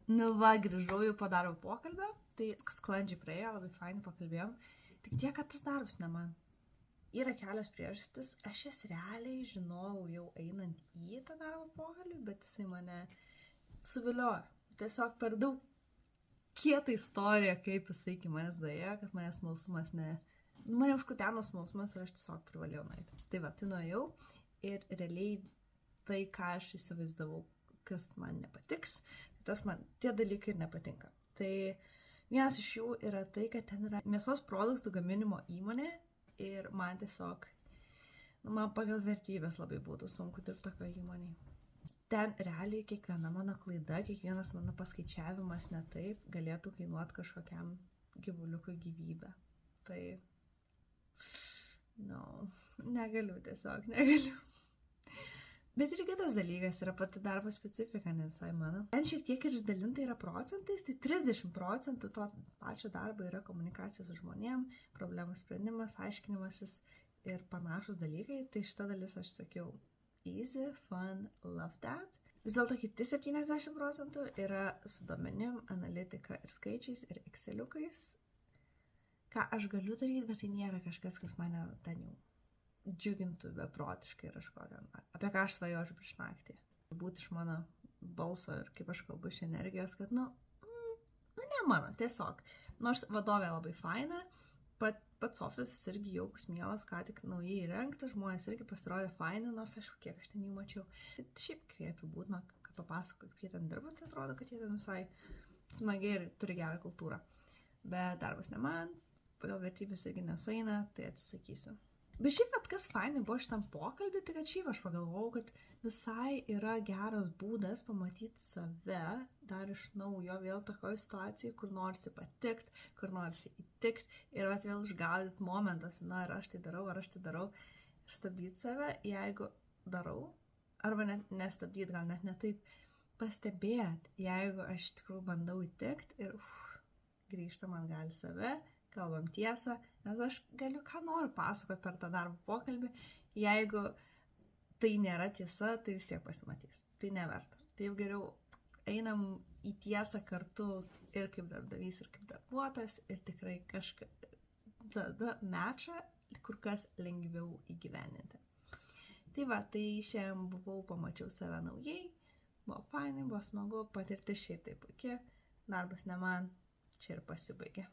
Nu va, grįžau jau po darbo pokalbio, tai sklandžiai praėjo, labai fainai pakalbėjom. Tik tiek, kad tas darbas ne man. Yra kelios priežastis, aš jas realiai žinojau jau einant į tą darbo pokalbį, bet jisai mane suviliojo. Tiesiog per daug kietą istoriją, kaip jisai iki manęs daėjo, kad manęs smalsumas mane užkuteno smalsumas ir aš tiesiog privalėjau nueiti. Tai va, tai nuėjau ir realiai tai, ką aš įsivaizdavau, kas man nepatiks, tie dalykai ir nepatinka. Tai vienas iš jų yra tai, kad ten yra mėsos produktų gaminimo įmonė ir man tiesiog, man pagal vertybės labai būtų sunku dirbti tokio įmonėje. Ten realiai kiekviena mano klaida, kiekvienas mano paskaičiavimas ne taip galėtų kainuoti kažkokiam gyvuliukui gyvybę. Tai, negaliu tiesiog, negaliu. Bet ir kitas dalykas yra pati darbo specifika, ne visai mano. Ten šiek tiek ir išdalinta yra procentais, tai 30% to pačio darbo yra komunikacija su žmonėm, problemų sprendimas, aiškinimasis ir panašus dalykai. Tai šita dalis aš sakiau easy, fun, love that. Vis dėlto kiti 70% yra su duomenim, analitika ir skaičiais ir exceliukais. Ką aš galiu daryti, bet tai nėra kažkas, kas mane ten jau džiugintų beprotiškai ir aš ko ten, apie ką aš svajoju prieš naktį. Būti iš mano balso ir kaip aš kalbu iš energijos, kad, ne mano, tiesiog. Nors vadovė labai faina, pats ofisas irgi jaukus, mielas, ką tik naujai įrengtas, žmonės irgi pasirodė faina, nors aišku, kiek aš ten jų mačiau. Bet šiaip, kai apibūdino, kad papasako, kaip jie ten dirba, tai atrodo, kad jie ten visai smagiai ir turi gerą kultūrą. Bet darbas ne man, pagal vertybės irgi nesueina, tai atsisakysiu. Bet šiaip, kas fainai buvo šitam pokalbį, tai kad šiaip aš pagalvojau, kad visai yra geras būdas pamatyti save dar iš naujo vėl tokioje situacijoje, kur norisi patikti, kur norisi įtikti ir vėl išgaudyti momentuose, ar aš tai darau, ir stabdyti save, jeigu darau, arba nestabdyti, gal net ne taip, pastebėti, jeigu aš tikrųjų bandau įtikti ir grįžta man gali save, kalbam tiesą, nes aš galiu ką noriu pasakoti per tą darbo pokalbį, jeigu tai nėra tiesa, tai vis tiek pasimatys, tai neverta. Tai jau geriau einam į tiesą kartu ir kaip darbdavys, ir kaip darbuotojas ir tikrai tada mečą kur kas lengviau įgyveninti. Tai va, tai šiandien pamačiau save naujai, buvo fainai, buvo smagu, patirtis šiaip tai puikia, darbas ne man, čia ir pasibaigė.